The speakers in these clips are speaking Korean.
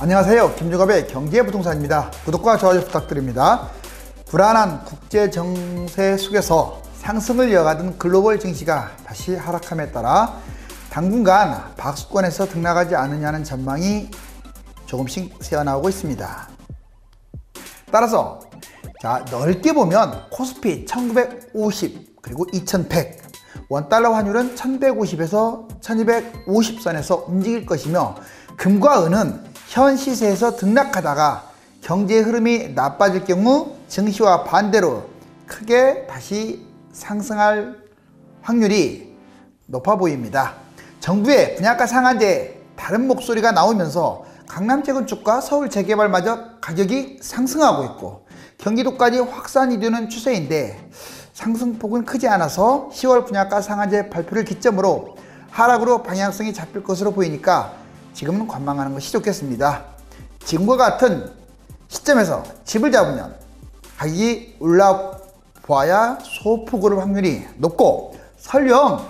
안녕하세요. 김종갑의 경제부동산입니다. 구독과 좋아요 부탁드립니다. 불안한 국제 정세 속에서 상승을 이어가던 글로벌 증시가 다시 하락함에 따라 당분간 박스권에서 등락하지 않느냐는 전망이 조금씩 새어나오고 있습니다. 따라서 넓게 보면 코스피 1950 그리고 2100, 원달러 환율은 1150에서 1250선에서 움직일 것이며, 금과 은은 현 시세에서 등락하다가 경제 흐름이 나빠질 경우 증시와 반대로 크게 다시 상승할 확률이 높아 보입니다. 정부의 분양가 상한제 다른 목소리가 나오면서 강남 재건축과 서울 재개발마저 가격이 상승하고 있고, 경기도까지 확산이 되는 추세인데 상승폭은 크지 않아서 10월 분양가 상한제 발표를 기점으로 하락으로 방향성이 잡힐 것으로 보이니까 지금은 관망하는 것이 좋겠습니다. 지금과 같은 시점에서 집을 잡으면 가격이 올라보아야 소폭 오를 확률이 높고, 설령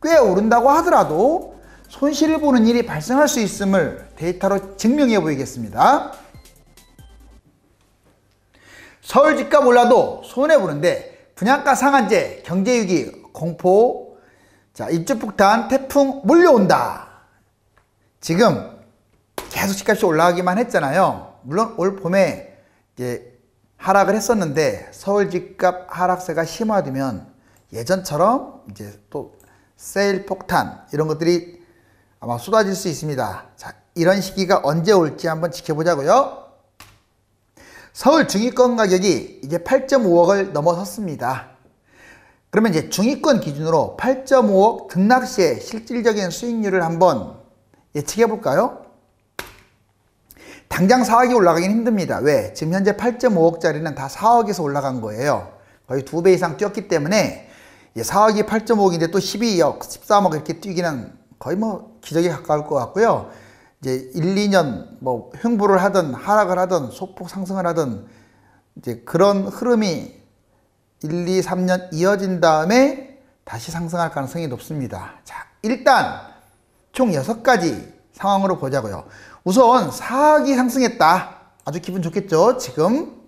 꽤 오른다고 하더라도 손실을 보는 일이 발생할 수 있음을 데이터로 증명해 보이겠습니다. 서울 집값 올라도 손해보는데 분양가 상한제, 경제위기, 공포, 입주 폭탄, 태풍 몰려온다. 지금 계속 집값이 올라가기만 했잖아요. 물론 올 봄에 이제 하락을 했었는데 서울 집값 하락세가 심화되면 예전처럼 이제 또 세일 폭탄 이런 것들이 아마 쏟아질 수 있습니다. 이런 시기가 언제 올지 한번 지켜보자고요. 서울 중위권 가격이 이제 8.5억을 넘어섰습니다. 그러면 이제 중위권 기준으로 8.5억 등락 시의 실질적인 수익률을 한번 예측해 볼까요? 당장 4억이 올라가긴 힘듭니다. 왜? 지금 현재 8.5억짜리는 다 4억에서 올라간 거예요. 거의 2배 이상 뛰었기 때문에 4억이 8.5억인데 또 12억, 13억 이렇게 뛰기는 거의 기적에 가까울 것 같고요. 이제 1, 2년 횡보를 하든 하락을 하든 소폭 상승을 하든 이제 그런 흐름이 1, 2, 3년 이어진 다음에 다시 상승할 가능성이 높습니다. 일단 총 6가지 상황으로 보자고요. 우선 4억이 상승했다. 아주 기분 좋겠죠. 지금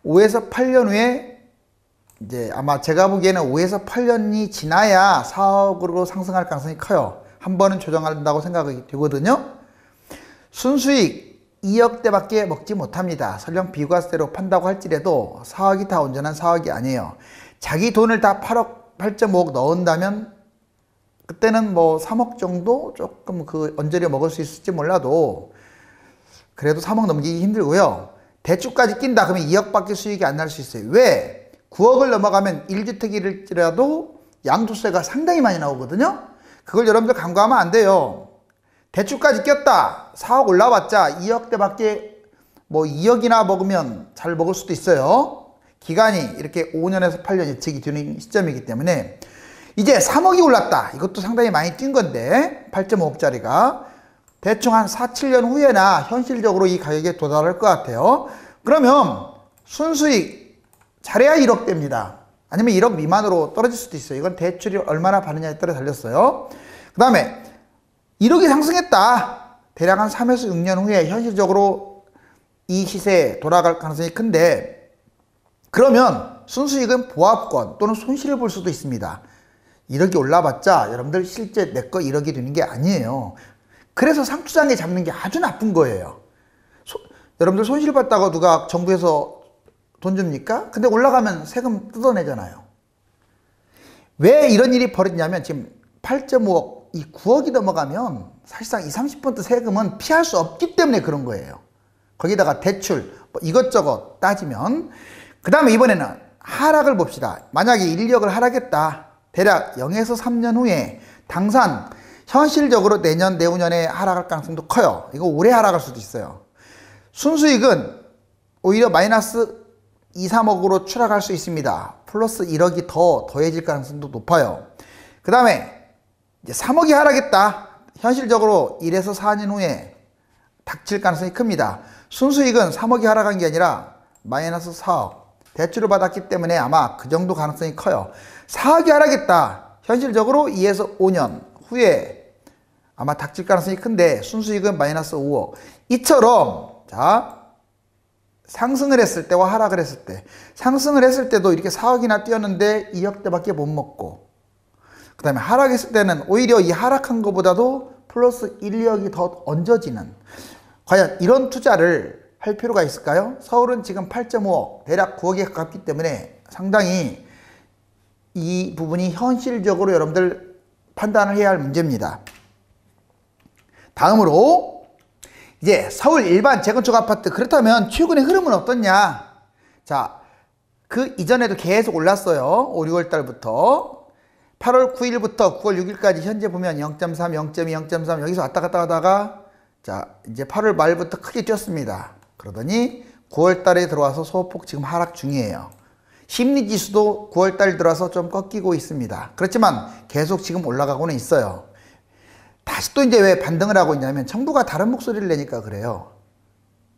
5에서 8년 후에 이제 아마 제가 보기에는 5에서 8년이 지나야 4억으로 상승할 가능성이 커요. 한 번은 조정한다고 생각이 되거든요. 순수익 2억대밖에 먹지 못합니다. 설령 비과세로 판다고 할지라도 4억이 다 온전한 4억이 아니에요. 자기 돈을 다 8.5억 넣은다면 그때는 3억 정도 조금 언저리 먹을 수 있을지 몰라도 그래도 3억 넘기기 힘들고요. 대출까지 낀다 그러면 2억밖에 수익이 안 날 수 있어요. 왜? 9억을 넘어가면 1주택일지라도 양도세가 상당히 많이 나오거든요. 그걸 여러분들 간과하면 안 돼요. 대출까지 꼈다 4억 올라왔자 2억대밖에 2억이나 먹으면 잘 먹을 수도 있어요. 기간이 이렇게 5년에서 8년 예측이 되는 시점이기 때문에 이제 3억이 올랐다. 이것도 상당히 많이 뛴 건데 8.5억짜리가 대충 한 4, 7년 후에나 현실적으로 이 가격에 도달할 것 같아요. 그러면 순수익 잘해야 1억대입니다. 아니면 1억 미만으로 떨어질 수도 있어요. 이건 대출이 얼마나 받느냐에 따라 달렸어요. 그 다음에 1억이 상승했다. 대략 한 3에서 6년 후에 현실적으로 이 시세에 돌아갈 가능성이 큰데, 그러면 순수익은 보합권 또는 손실을 볼 수도 있습니다. 1억이 올라봤자 여러분들 실제 내 거 1억이 되는 게 아니에요. 그래서 상투장에 잡는 게 아주 나쁜 거예요. 여러분들 손실 봤다고 누가 정부에서 돈 줍니까? 근데 올라가면 세금 뜯어내잖아요. 왜 이런 일이 벌어지냐면 지금 8.5억, 이 9억이 넘어가면 사실상 20, 30% 세금은 피할 수 없기 때문에 그런 거예요. 거기다가 대출 이것저것 따지면. 그 다음에 이번에는 하락을 봅시다. 만약에 1, 2억을 하락했다. 대략 0에서 3년 후에 당산 현실적으로 내년, 내후년에 하락할 가능성도 커요. 이거 올해 하락할 수도 있어요. 순수익은 오히려 마이너스 2, 3억으로 추락할 수 있습니다. 플러스 1억이 더 더해질 가능성도 높아요. 그 다음에 이제 3억이 하락했다. 현실적으로 1에서 4년 후에 닥칠 가능성이 큽니다. 순수익은 3억이 하락한 게 아니라 마이너스 4억. 대출을 받았기 때문에 아마 그 정도 가능성이 커요. 4억이 하락했다. 현실적으로 2에서 5년 후에 아마 닥칠 가능성이 큰데 순수익은 마이너스 5억. 이처럼 자 상승을 했을 때와 하락을 했을 때, 상승을 했을 때도 이렇게 4억이나 뛰었는데 2억대밖에 못 먹고, 그 다음에 하락했을 때는 오히려 이 하락한 것보다도 플러스 1, 2억이 더 얹어지는, 과연 이런 투자를 할 필요가 있을까요? 서울은 지금 8.5억, 대략 9억에 가깝기 때문에 상당히 이 부분이 현실적으로 여러분들 판단을 해야 할 문제입니다. 다음으로 이제 서울 일반 재건축 아파트, 그렇다면 최근의 흐름은 어떻냐? 자, 그 이전에도 계속 올랐어요. 5, 6월 달부터 8월 9일부터 9월 6일까지 현재 보면 0.3, 0.2, 0.3 여기서 왔다 갔다 하다가 자 이제 8월 말부터 크게 뛰었습니다. 그러더니 9월 달에 들어와서 소폭 지금 하락 중이에요. 심리지수도 9월 달 들어와서 좀 꺾이고 있습니다. 그렇지만 계속 지금 올라가고는 있어요. 다시 또 이제 왜 반등을 하고 있냐면 정부가 다른 목소리를 내니까 그래요.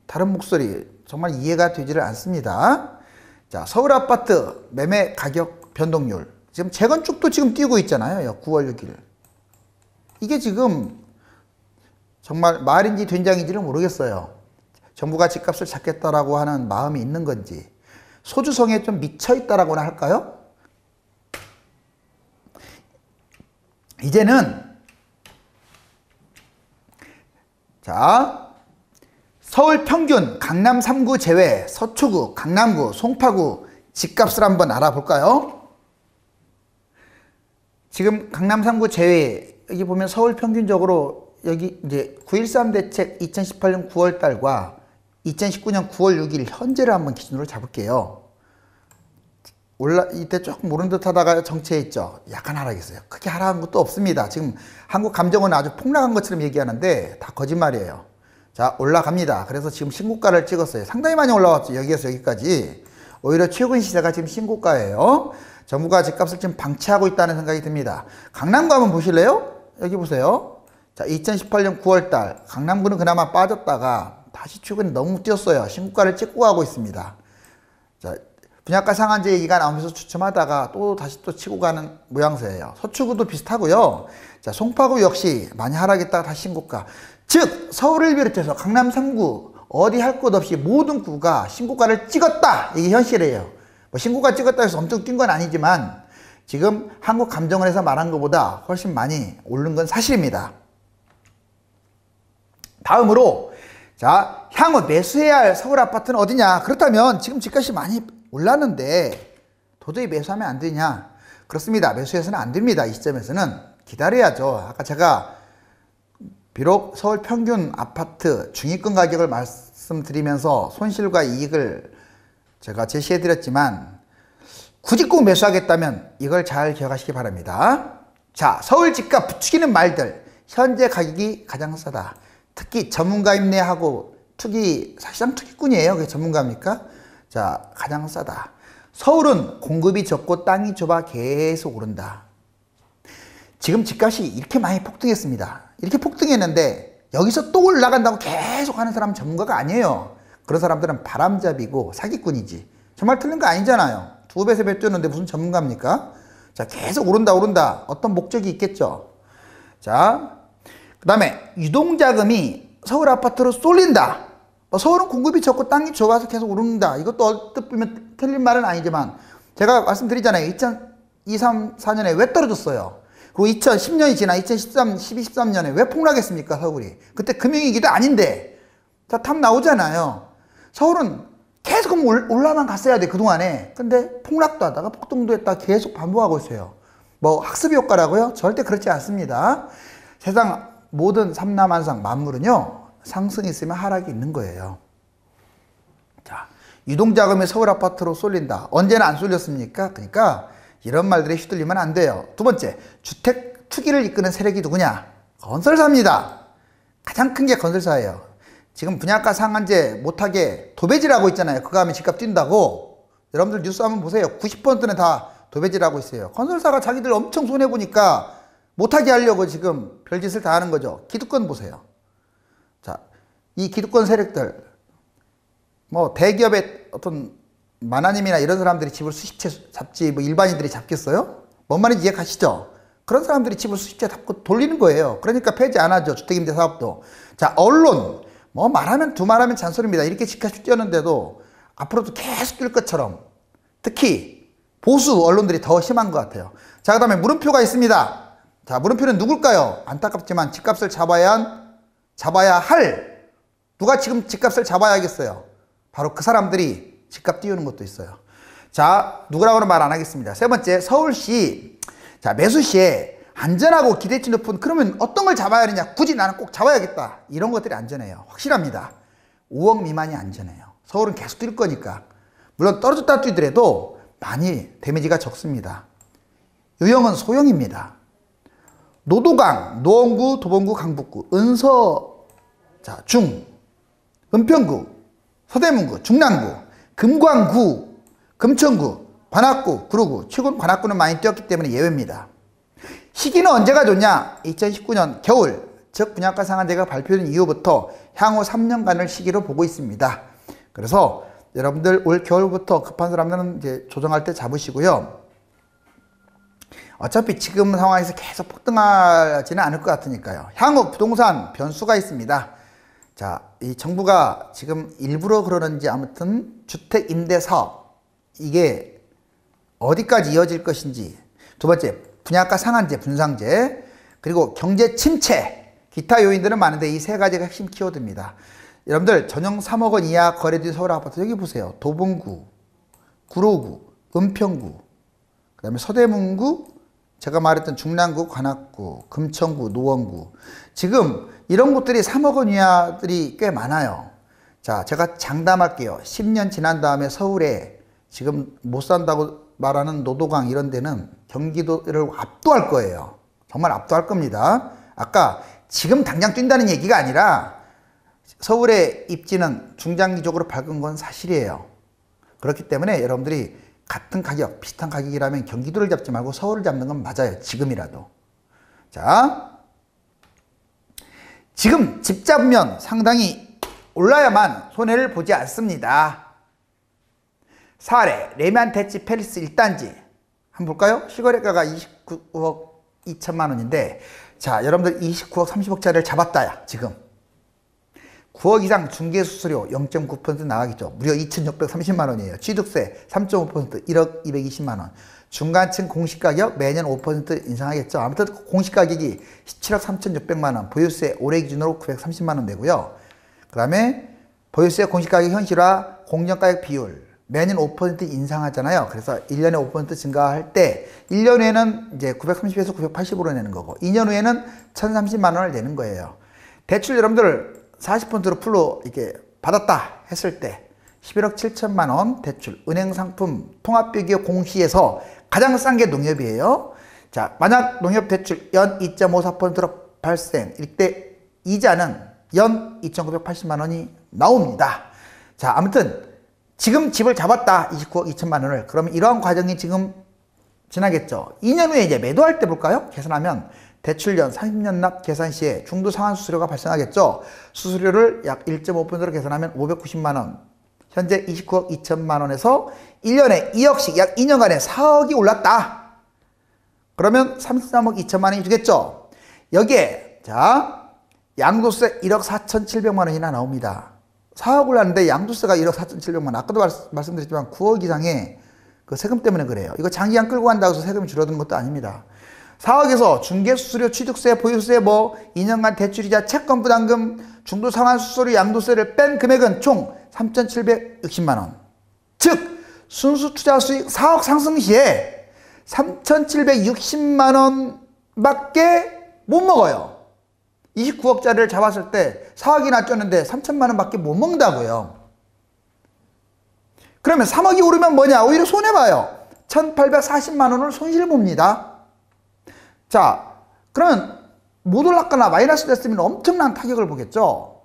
다른 목소리 정말 이해가 되지를 않습니다. 자, 서울 아파트 매매 가격 변동률 지금 재건축도 지금 뛰고 있잖아요. 9월 6일 이게 지금 정말 말인지 된장인지는 모르겠어요. 정부가 집값을 잡겠다라고 하는 마음이 있는 건지 소주성에 좀 미쳐있다라고나 할까요? 이제는 자, 서울 평균 강남 3구 제외 서초구, 강남구, 송파구 집값을 한번 알아볼까요? 지금 강남 3구 제외 여기 보면 서울 평균적으로 여기 이제 9.13 대책 2018년 9월 달과 2019년 9월 6일 현재를 한번 기준으로 잡을게요. 이때 조금 오른 듯 하다가 정체했죠. 약간 하락했어요. 크게 하락한 것도 없습니다. 지금 한국감정은 아주 폭락한 것처럼 얘기하는데 다 거짓말이에요. 자, 올라갑니다. 그래서 지금 신고가를 찍었어요. 상당히 많이 올라왔죠. 여기에서 여기까지. 오히려 최근 시세가 지금 신고가예요. 정부가 집값을 지금 방치하고 있다는 생각이 듭니다. 강남구 한번 보실래요? 여기 보세요. 자, 2018년 9월 달 강남구는 그나마 빠졌다가 다시 최근에 너무 뛰었어요. 신고가를 찍고 가고 있습니다. 자, 분양가 상한제 얘기가 나오면서 추첨하다가 또 다시 또 치고 가는 모양새예요. 서초구도 비슷하고요. 자, 송파구 역시 많이 하락했다가 다시 신고가. 즉 서울을 비롯해서 강남 3구 어디 할 것 없이 모든 구가 신고가를 찍었다. 이게 현실이에요. 뭐 신고가 찍었다 해서 엄청 뛴 건 아니지만 지금 한국감정원에서 말한 것보다 훨씬 많이 오른 건 사실입니다. 다음으로 자, 향후 매수해야 할 서울 아파트는 어디냐? 그렇다면 지금 집값이 많이 올랐는데 도저히 매수하면 안 되냐? 그렇습니다. 매수해서는 안 됩니다. 이 시점에서는 기다려야죠. 아까 제가 비록 서울 평균 아파트 중위권 가격을 말씀드리면서 손실과 이익을 제가 제시해 드렸지만 굳이 꼭 매수하겠다면 이걸 잘 기억하시기 바랍니다. 자, 서울 집값 부추기는 말들. 현재 가격이 가장 싸다. 특히 전문가 임대하고 투기, 사실상 투기꾼이에요. 그게 전문가입니까? 자, 가장 싸다. 서울은 공급이 적고 땅이 좁아 계속 오른다. 지금 집값이 이렇게 많이 폭등했습니다. 이렇게 폭등했는데 여기서 또 올라간다고 계속 하는 사람은 전문가가 아니에요. 그런 사람들은 바람잡이고 사기꾼이지. 정말 틀린 거 아니잖아요. 2배, 3배 뛰었는데 무슨 전문가입니까? 자, 계속 오른다, 오른다. 어떤 목적이 있겠죠. 자, 그 다음에 유동자금이 서울 아파트로 쏠린다. 서울은 공급이 적고 땅이 좁아서 계속 오른다. 이것도 얼뜻 보면 틀린 말은 아니지만 제가 말씀드리잖아요. 2023, 4년에 왜 떨어졌어요? 그리고 2010년이 지나 2013, 12, 13년에 왜 폭락했습니까? 서울이. 그때 금융위기도 아닌데. 자, 답 나오잖아요. 서울은 계속 올라만 갔어야 돼, 그동안에. 근데 폭락도 하다가 폭등도 했다가 계속 반복하고 있어요. 뭐 학습 효과라고요? 절대 그렇지 않습니다. 세상 모든 삼라만상 만물은요. 상승이 있으면 하락이 있는 거예요. 자, 유동자금이 서울 아파트로 쏠린다. 언제는 안 쏠렸습니까? 그러니까 이런 말들에 휘둘리면 안 돼요. 두 번째, 주택 투기를 이끄는 세력이 누구냐? 건설사입니다. 가장 큰 게 건설사예요. 지금 분양가 상한제 못하게 도배질하고 있잖아요. 그거 하면 집값 뛴다고. 여러분들 뉴스 한번 보세요. 90%는 다 도배질하고 있어요. 건설사가 자기들 엄청 손해보니까 못하게 하려고 지금 별짓을 다 하는 거죠. 기득권 보세요. 자, 이 기득권 세력들, 뭐 대기업의 어떤 만화님이나 이런 사람들이 집을 수십 채 잡지 뭐 일반인들이 잡겠어요? 뭔 말인지 이해가시죠? 그런 사람들이 집을 수십채 잡고 돌리는 거예요. 그러니까 폐지 안 하죠. 주택임대 사업도. 자, 언론. 뭐 말하면 두말하면 잔소리입니다. 이렇게 집값이 뛰었는데도 앞으로도 계속 뛸 것처럼 특히 보수 언론들이 더 심한 것 같아요. 자, 그 다음에 물음표가 있습니다. 자, 물음표는 누굴까요? 안타깝지만 집값을 잡아야 할 누가 지금 집값을 잡아야겠어요? 바로 그 사람들이 집값 띄우는 것도 있어요. 자, 누구라고는 말 안 하겠습니다. 세 번째, 서울시. 자, 매수시에 안전하고 기대치 높은, 그러면 어떤 걸 잡아야 하느냐? 굳이 나는 꼭 잡아야겠다. 이런 것들이 안전해요. 확실합니다. 5억 미만이 안전해요. 서울은 계속 뛸 거니까. 물론 떨어졌다 뛰더라도 많이 데미지가 적습니다. 유형은 소형입니다. 노도강, 노원구, 도봉구, 강북구, 은서, 자, 은평구, 서대문구, 중랑구, 금광구, 금천구, 관악구, 구로구, 최근 관악구는 많이 뛰었기 때문에 예외입니다. 시기는 언제가 좋냐? 2019년 겨울, 즉 분양가 상한제가 발표된 이후부터 향후 3년간을 시기로 보고 있습니다. 그래서 여러분들 올 겨울부터 급한 사람들은 이제 조정할 때 잡으시고요. 어차피 지금 상황에서 계속 폭등하지는 않을 것 같으니까요. 향후 부동산 변수가 있습니다. 자, 이 정부가 지금 일부러 그러는지 아무튼 주택 임대 사업 이게 어디까지 이어질 것인지, 두 번째 분양가 상한제, 분상제, 그리고 경제 침체, 기타 요인들은 많은데 이 세 가지가 핵심 키워드입니다. 여러분들 전용 3억 원 이하 거래된 서울 아파트 여기 보세요. 도봉구, 구로구, 은평구, 그 다음에 서대문구, 제가 말했던 중랑구, 관악구, 금천구, 노원구. 지금 이런 곳들이 3억 원 이하들이 꽤 많아요. 자, 제가 장담할게요. 10년 지난 다음에 서울에 지금 못 산다고 말하는 노도강 이런 데는 경기도를 압도할 거예요. 정말 압도할 겁니다. 아까 지금 당장 뛴다는 얘기가 아니라 서울의 입지는 중장기적으로 밝은 건 사실이에요. 그렇기 때문에 여러분들이 같은 가격, 비슷한 가격이라면 경기도를 잡지 말고 서울을 잡는 건 맞아요. 지금이라도. 자, 지금 집 잡으면 상당히 올라야만 손해를 보지 않습니다. 사례, 레미안 대치 페리스 1단지 한번 볼까요? 시거래가가 29억 2천만 원인데, 자, 여러분들 29억 30억짜리를 잡았다야. 지금 9억 이상 중개수수료 0.9% 나가겠죠. 무려 2,630만 원이에요. 취득세 3.5%, 1억 220만 원. 중간층 공시가격 매년 5% 인상하겠죠. 아무튼 공시가격이 17억 3,600만 원, 보유세 올해 기준으로 930만 원 내고요. 그 다음에 보유세 공시가격 현실화 공정가격 비율 매년 5% 인상하잖아요. 그래서 1년에 5% 증가할 때 1년 후에는 이제 930에서 980으로 내는 거고 2년 후에는 1,030만 원을 내는 거예요. 대출 여러분들 40%로 풀로 이렇게 받았다 했을 때 11억 7천만 원 대출, 은행 상품, 통합비교 공시에서 가장 싼 게 농협이에요. 자, 만약 농협 대출 연 2.54%로 발생, 이때 이자는 연 2,980만 원이 나옵니다. 자, 아무튼 지금 집을 잡았다. 29억 2천만 원을. 그러면 이러한 과정이 지금 지나겠죠. 2년 후에 이제 매도할 때 볼까요? 계산하면 대출연 30년 납 계산 시에 중도 상환 수수료가 발생하겠죠. 수수료를 약 1.5%로 계산하면 590만 원. 현재 29억 2천만 원에서 1년에 2억씩 약 2년간에 4억이 올랐다. 그러면 33억 2천만 원이 되겠죠. 여기에 자, 양도세 1억 4,700만 원이나 나옵니다. 4억 올랐는데 양도세가 1억 4,700만 원. 아까도 말씀드렸지만 9억 이상의 그 세금 때문에 그래요. 이거 장기간 끌고 간다고 해서 세금이 줄어드는 것도 아닙니다. 4억에서 중개수수료, 취득세, 보유세, 2년간 대출이자 채권 부담금, 중도 상환 수수료, 양도세를 뺀 금액은 총 3,760만 원. 즉 순수 투자 수익 4억 상승 시에 3,760만 원밖에 못 먹어요. 29억짜리를 잡았을 때 4억이나 쪘는데 3천만 원밖에 못 먹는다고요. 그러면 3억이 오르면 뭐냐? 오히려 손해봐요. 1,840만 원을 손실 봅니다. 자, 그러면 못 올랐거나 마이너스 됐으면 엄청난 타격을 보겠죠.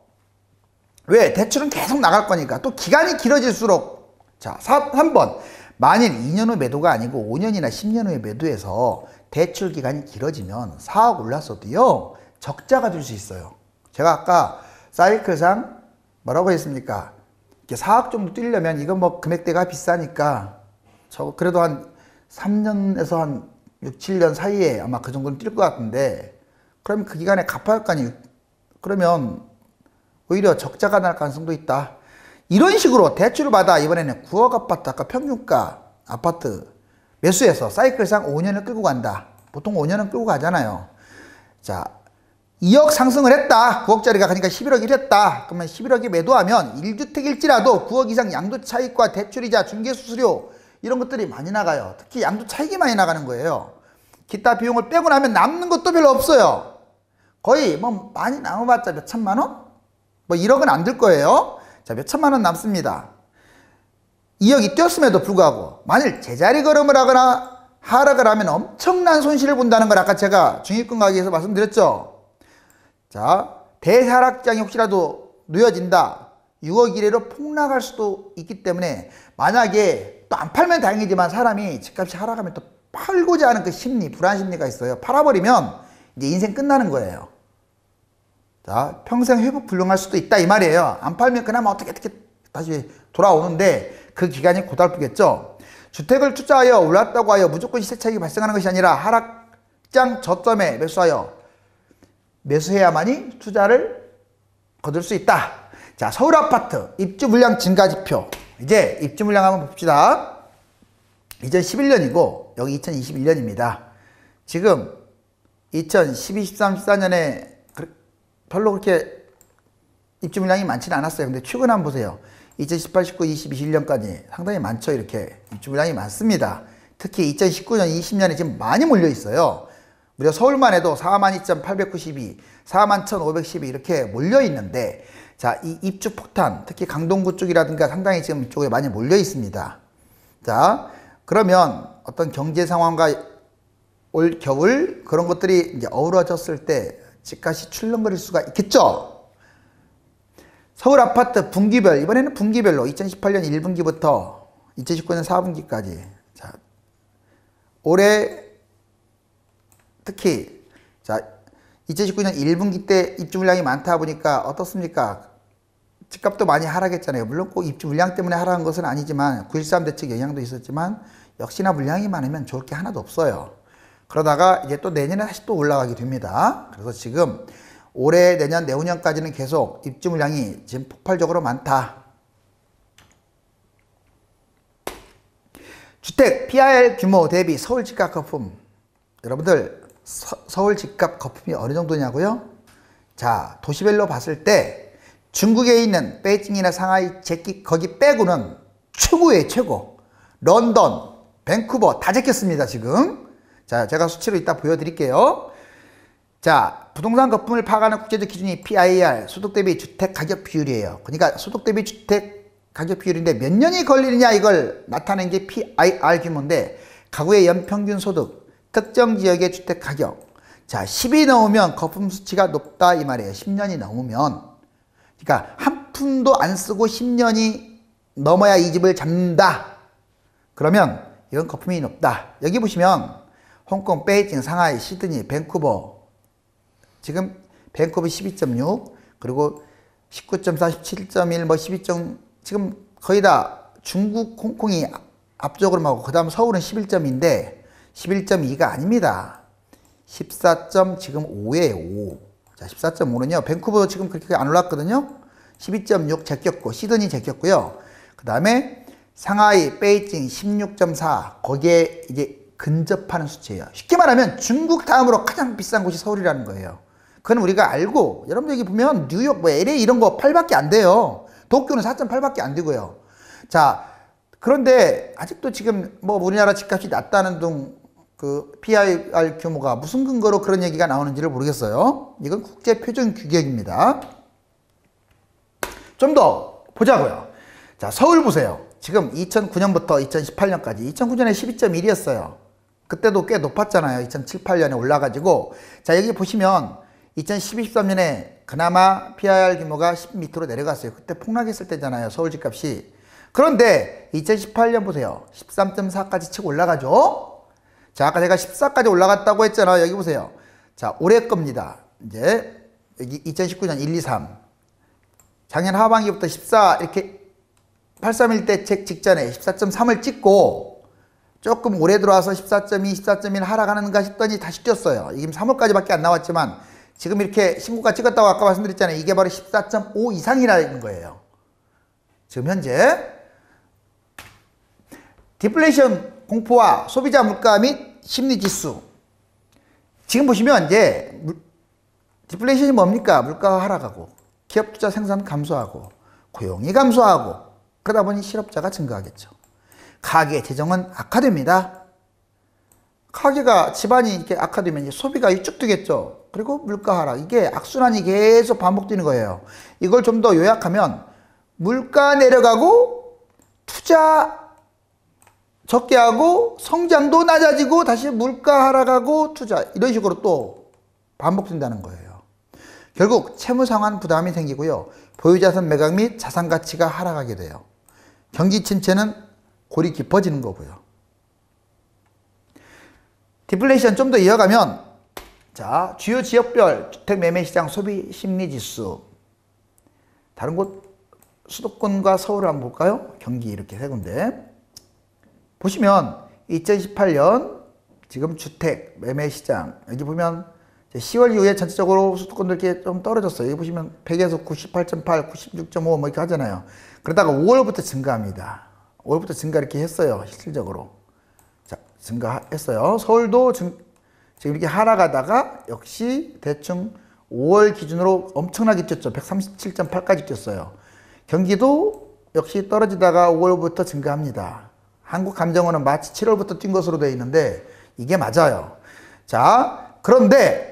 왜? 대출은 계속 나갈 거니까. 또 기간이 길어질수록. 자, 3번. 만일 2년 후 매도가 아니고 5년이나 10년 후에 매도해서 대출 기간이 길어지면 4억 올랐어도요, 적자가 될 수 있어요. 제가 아까 사이클상 뭐라고 했습니까? 이렇게 4억 정도 뛰려면 이건 금액대가 비싸니까 그래도 한 3년에서 한 6, 7년 사이에 아마 그 정도는 뛸 것 같은데, 그러면 그 기간에 갚아야 할 거 아니에요. 그러면 오히려 적자가 날 가능성도 있다. 이런 식으로 대출을 받아 이번에는 9억 아파트, 아까 평균가 아파트 매수해서 사이클상 5년을 끌고 간다. 보통 5년은 끌고 가잖아요. 자, 2억 상승을 했다. 9억짜리가 그러니까 11억이 됐다. 그러면 11억이 매도하면 1주택일지라도 9억 이상 양도차익과 대출이자 중개수수료 이런 것들이 많이 나가요. 특히 양도차익이 많이 나가는 거예요. 기타 비용을 빼고 나면 남는 것도 별로 없어요. 거의 뭐 많이 남아봤자 몇 천만 원? 뭐 1억은 안 들 거예요. 자, 몇 천만 원 남습니다. 2억이 뛰었음에도 불구하고 만일 제자리 걸음을 하거나 하락을 하면 엄청난 손실을 본다는 걸 아까 제가 중위권 가격에서 말씀드렸죠. 자, 대하락장이 혹시라도 놓여진다. 6억 이내로 폭락할 수도 있기 때문에 만약에 또 안 팔면 다행이지만 사람이 집값이 하락하면 또 팔고자 하는 그 심리, 불안 심리가 있어요. 팔아버리면 이제 인생 끝나는 거예요. 자, 평생 회복 불능할 수도 있다 이 말이에요. 안 팔면 그나마 어떻게 다시 돌아오는데 그 기간이 고달프겠죠. 주택을 투자하여 올랐다고 하여 무조건 시세 차익이 발생하는 것이 아니라 하락장 저점에 매수해야만이 투자를 거둘 수 있다. 자, 서울 아파트 입주 물량 증가 지표. 이제 입주 물량 한번 봅시다. 2011년이고 여기 2021년입니다. 지금 2012, 13, 14년에 별로 그렇게 입주 물량이 많지는 않았어요. 근데 최근 한번 보세요. 2018, 19, 20, 21년까지 상당히 많죠. 이렇게 입주 물량이 많습니다. 특히 2019년, 20년에 지금 많이 몰려 있어요. 무려 서울만 해도 42,892, 41,512 이렇게 몰려 있는데, 자, 이 입주 폭탄, 특히 강동구 쪽이라든가 상당히 지금 이쪽에 많이 몰려 있습니다. 자, 그러면 어떤 경제 상황과 올 겨울 그런 것들이 이제 어우러졌을 때 집값이 출렁거릴 수가 있겠죠. 서울 아파트 분기별, 이번에는 분기별로 2018년 1분기부터 2019년 4분기까지. 자, 올해 특히 자 2019년 1분기 때 입주 물량이 많다 보니까 어떻습니까? 집값도 많이 하락했잖아요. 물론 꼭 입주 물량 때문에 하락한 것은 아니지만 9.13 대책 영향도 있었지만 역시나 물량이 많으면 좋을 게 하나도 없어요. 그러다가 이제 또 내년에 다시 또 올라가게 됩니다. 그래서 지금 올해, 내년, 내후년까지는 계속 입주 물량이 지금 폭발적으로 많다. 주택 PIR 규모 대비 서울 집값 거품. 여러분들 서울 집값 거품이 어느 정도냐고요? 자, 도시별로 봤을 때 중국에 있는 베이징이나 상하이 제끼 거기 빼고는 최고예요, 최고. 런던, 밴쿠버 다 제꼈습니다, 지금. 자, 제가 수치로 이따 보여드릴게요. 자, 부동산 거품을 파악하는 국제적 기준이 PIR, 소득 대비 주택 가격 비율이에요. 그러니까 소득 대비 주택 가격 비율인데 몇 년이 걸리느냐 이걸 나타내는 게 PIR 규모인데 가구의 연평균 소득, 특정 지역의 주택 가격. 자, 10이 넘으면 거품 수치가 높다 이 말이에요. 10년이 넘으면. 그러니까 한 푼도 안 쓰고 10년이 넘어야 이 집을 잡는다. 그러면 이건 거품이 높다. 여기 보시면 홍콩, 베이징, 상하이, 시드니, 밴쿠버. 지금 밴쿠버 12.6 그리고 19.4, 17.1, 뭐 12. 지금 거의 다 중국, 홍콩이 앞쪽으로 하고 그 다음 서울은 11.2인데 11.2가 아닙니다. 14. 지금 5예요. 5. 자, 14.5는요. 밴쿠버 지금 그렇게 안 올랐거든요. 12.6 제꼈고 시드니 제꼈고요. 그 다음에 상하이, 베이징 16.4 거기에 이제 근접하는 수치예요. 쉽게 말하면 중국 다음으로 가장 비싼 곳이 서울이라는 거예요. 그건 우리가 알고 여러분 여기 보면 뉴욕, 뭐 LA 이런 거 8밖에 안 돼요. 도쿄는 4.8밖에 안 되고요. 자, 그런데 아직도 지금 뭐 우리나라 집값이 낮다는 등 그 PIR 규모가 무슨 근거로 그런 얘기가 나오는지를 모르겠어요. 이건 국제 표준 규격입니다. 좀 더 보자고요. 자, 서울 보세요. 지금 2009년부터 2018년까지 2009년에 12.1이었어요. 그때도 꽤 높았잖아요. 2007, 8년에 올라가지고. 자, 여기 보시면 2012, 13년에 그나마 PIR 규모가 10 밑으로 내려갔어요. 그때 폭락했을 때잖아요. 서울 집값이. 그런데 2018년 보세요. 13.4까지 치고 올라가죠. 자, 아까 제가 14까지 올라갔다고 했잖아요. 여기 보세요. 자, 올해 겁니다. 이제 여기 2019년 1, 2, 3. 작년 하반기부터 14 이렇게 831 대책 직전에 14.3을 찍고 조금 오래 들어와서 14.2, 14.1 하락하는가 싶더니 다시 뛰었어요. 이게 3월까지밖에 안 나왔지만 지금 이렇게 신고가 찍었다고 아까 말씀드렸잖아요. 이게 바로 14.5 이상이라는 거예요. 지금 현재 디플레이션 공포와 소비자 물가 및 심리지수. 지금 보시면 이제 디플레이션이 뭡니까? 물가가 하락하고 기업 투자 생산 감소하고 고용이 감소하고 그러다 보니 실업자가 증가하겠죠. 가계 재정은 악화됩니다. 가계가 집안이 이렇게 악화되면 이제 소비가 위축되겠죠. 그리고 물가 하락, 이게 악순환이 계속 반복되는 거예요. 이걸 좀 더 요약하면 물가 내려가고 투자 적게 하고 성장도 낮아지고 다시 물가 하락하고 투자, 이런 식으로 또 반복된다는 거예요. 결국 채무 상환 부담이 생기고요. 보유자산 매각 및 자산 가치가 하락하게 돼요. 경기 침체는 골이 깊어지는 거고요. 디플레이션 좀 더 이어가면, 자, 주요 지역별 주택 매매 시장 소비 심리 지수. 다른 곳 수도권과 서울을 한번 볼까요? 경기 이렇게 세 군데. 보시면 2018년 지금 주택 매매 시장, 여기 보면 10월 이후에 전체적으로 수도권들 이렇게 좀 떨어졌어요. 여기 보시면 100에서 98.8, 96.5 뭐 이렇게 하잖아요. 그러다가 5월부터 증가합니다. 5월부터 증가 이렇게 했어요. 실질적으로. 자, 증가했어요. 서울도 지금 이렇게 하락하다가 역시 대충 5월 기준으로 엄청나게 뛰었죠. 137.8까지 뛰었어요. 경기도 역시 떨어지다가 5월부터 증가합니다. 한국감정원은 마치 7월부터 뛴 것으로 되어 있는데 이게 맞아요. 자, 그런데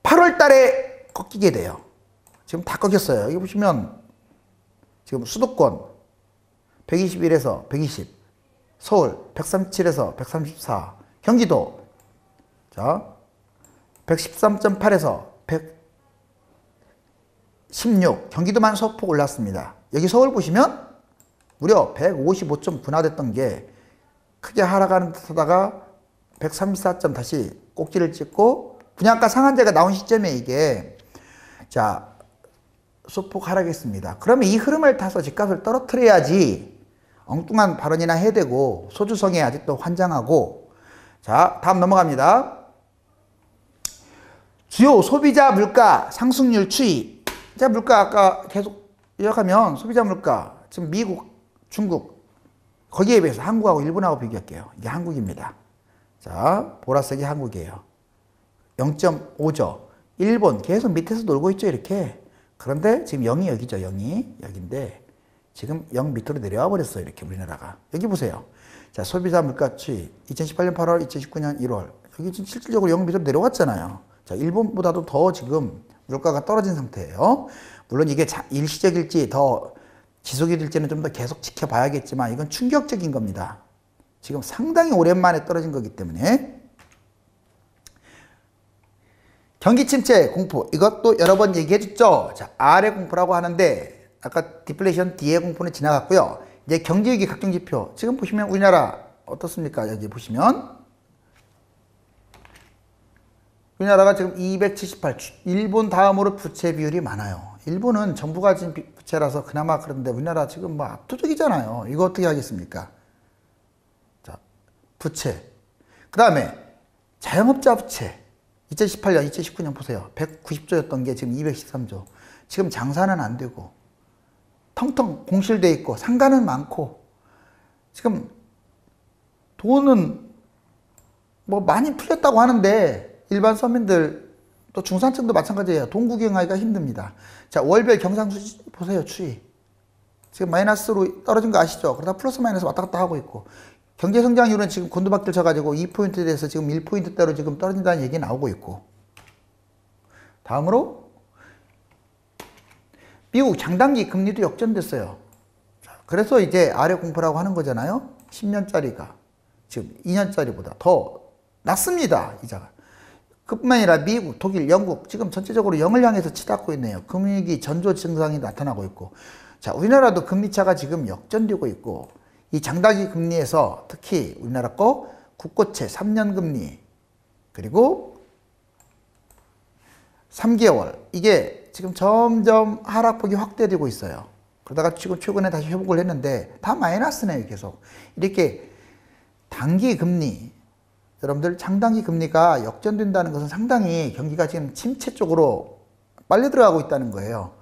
8월 달에 꺾이게 돼요. 지금 다 꺾였어요. 여기 보시면 지금 수도권 121에서 120, 서울 137에서 134, 경기도 자 113.8에서 116, 경기도만 소폭 올랐습니다. 여기 서울 보시면 무려 155.9나 됐던 게 크게 하락하는 듯 하다가 134점 다시 꼭지를 찍고 분양가 상한제가 나온 시점에 이게 자 소폭 하락했습니다. 그러면 이 흐름을 타서 집값을 떨어뜨려야지 엉뚱한 발언이나 해대고 소주성에 아직도 환장하고. 자, 다음 넘어갑니다. 주요 소비자 물가 상승률 추이. 자, 물가 아까 계속 요약하면 소비자 물가 지금 미국, 중국 거기에 비해서 한국하고 일본하고 비교할게요. 이게 한국입니다. 자, 보라색이 한국이에요. 0.5죠. 일본 계속 밑에서 놀고 있죠, 이렇게. 그런데 지금 0이 여기죠, 0이 여기인데 지금 0 밑으로 내려와 버렸어요, 이렇게 우리나라가. 여기 보세요. 자, 소비자 물가 추이 2018년 8월, 2019년 1월 여기 지금 실질적으로 0 밑으로 내려왔잖아요. 자, 일본보다도 더 지금 물가가 떨어진 상태예요. 물론 이게 일시적일지 더 지속이 될지는 좀 더 계속 지켜봐야겠지만 이건 충격적인 겁니다. 지금 상당히 오랜만에 떨어진 거기 때문에. 경기 침체 공포, 이것도 여러 번 얘기해 줬죠. 자, R의 공포라고 하는데 아까 디플레이션 D의 공포는 지나갔고요. 이제 경제위기 각종 지표 지금 보시면 우리나라 어떻습니까? 여기 보시면 우리나라가 지금 278, 일본 다음으로 부채 비율이 많아요. 일본은 정부가 지금 부채라서 그나마 그런데 우리나라 지금 뭐 압도적이잖아요. 이거 어떻게 하겠습니까? 자, 부채. 그 다음에 자영업자 부채. 2018년, 2019년 보세요. 190조였던 게 지금 213조. 지금 장사는 안 되고 텅텅 공실돼 있고 상가는 많고 지금 돈은 뭐 많이 풀렸다고 하는데 일반 서민들 또 중산층도 마찬가지예요. 돈 구경하기가 힘듭니다. 자, 월별 경상수지 보세요. 추이. 지금 마이너스로 떨어진 거 아시죠? 그러다 플러스 마이너스 왔다 갔다 하고 있고 경제 성장률은 지금 곤두박질 쳐가지고 2포인트에 대해서 지금 1포인트대로 지금 떨어진다는 얘기 나오고 있고. 다음으로 미국 장단기 금리도 역전됐어요. 그래서 이제 아래 공포라고 하는 거잖아요. 10년짜리가 지금 2년짜리보다 더 낮습니다. 이자가. 그뿐만 아니라 미국, 독일, 영국 지금 전체적으로 0을 향해서 치닫고 있네요. 금융위기 전조 증상이 나타나고 있고. 자, 우리나라도 금리차가 지금 역전되고 있고 이 장단기 금리에서 특히 우리나라 거 국고채 3년 금리 그리고 3개월 이게 지금 점점 하락폭이 확대되고 있어요. 그러다가 지금 최근에 다시 회복을 했는데 다 마이너스네요. 계속 이렇게 단기 금리, 여러분들 장단기 금리가 역전된다는 것은 상당히 경기가 지금 침체 쪽으로 빨리 들어가고 있다는 거예요.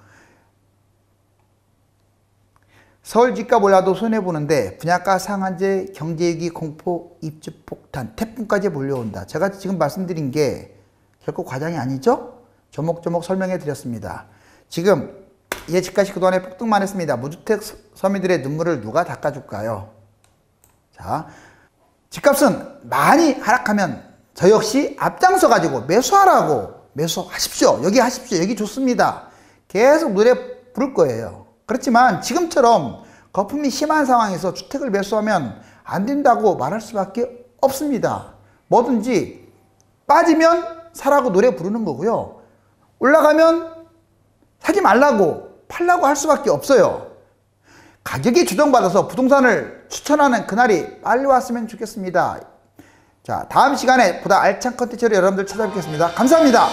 서울 집값 올라도 손해보는데 분양가 상한제, 경제위기 공포, 입주 폭탄, 태풍까지 몰려온다. 제가 지금 말씀드린 게 결코 과장이 아니죠? 조목조목 설명해 드렸습니다. 지금 집값이 그동안에 폭등만 했습니다. 무주택 서민들의 눈물을 누가 닦아줄까요? 자, 집값은 많이 하락하면 저 역시 앞장서 가지고 매수하라고, 매수하십시오. 여기 하십시오. 여기 좋습니다. 계속 노래 부를 거예요. 그렇지만 지금처럼 거품이 심한 상황에서 주택을 매수하면 안 된다고 말할 수밖에 없습니다. 뭐든지 빠지면 사라고 노래 부르는 거고요. 올라가면 사지 말라고, 팔라고 할 수밖에 없어요. 가격이 조정받아서 부동산을 추천하는 그날이 빨리 왔으면 좋겠습니다. 자, 다음 시간에 보다 알찬 컨텐츠로 여러분들 찾아뵙겠습니다. 감사합니다.